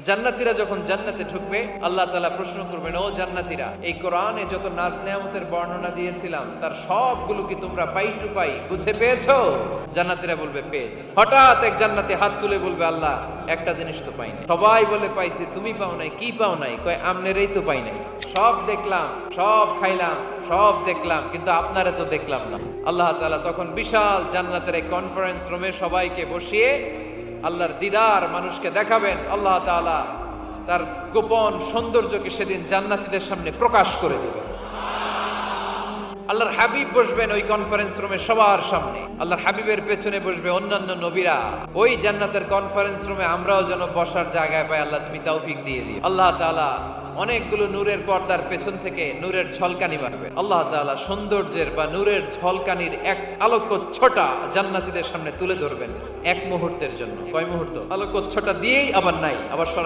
জান্নাতীরা যখন জান্নাতে ঢুকবে আল্লাহ তাআলা প্রশ্ন করবেন, ও জান্নাতীরা, এই কোরআনে যত নাজ নেয়ামতের বর্ণনা দিয়েছিলাম তার সবগুলো কি তোমরা পাই টু পাই বুঝে পেয়েছো? জান্নাতীরা বলবে পেয়েছি। হঠাৎ এক জান্নাতি হাত তুলে বলবে, আল্লাহ একটা জিনিস তো পাই নাই। সবাই বলে পাইছি, তুমি পাও নাই। কি পাও নাই? কয় আমনেরই তো পাই নাই। সব দেখলাম, সব খাইলাম, সব দেখলাম, কিন্তু আপনারা তো দেখলাম না। আল্লাহ তাআলা তখন বিশাল জান্নাতের এক কনফারেন্স রুমে সবাইকে বসিয়ে আল্লাহর দিদার মানুষকে দেখাবেন। আল্লাহ তাআলা তার গোপন সৌন্দর্যকে সেদিন জান্নাতীদের সামনে প্রকাশ করে দিবেন। আল্লাহর হাবিব বসবেন ওই কনফারেন্স রুমে সবার সামনে। আল্লাহর হাবিবের পেছনে বসবে অন্যান্য নবীরা। ওই জান্নাতের কনফারেন্স রুমে আমরাও যেন বসার জায়গায় পাই, আল্লাহ তুমি তৌফিক দিয়ে দিও। আল্লাহ তাআলা অনেকগুলো নূরের পর্দার পেছন থেকে নূরের ঝলকানি মারবেন। আল্লাহ তাআলা সৌন্দর্যের বা নূরের ঝলকানির এক আলোকচ্ছটা জান্নাতীদের সামনে তুলে ধরবেন এক মুহূর্তের জন্য। কয় মুহূর্ত? আলোকচ্ছটা দিয়েই আবার নাই, আবার সরাই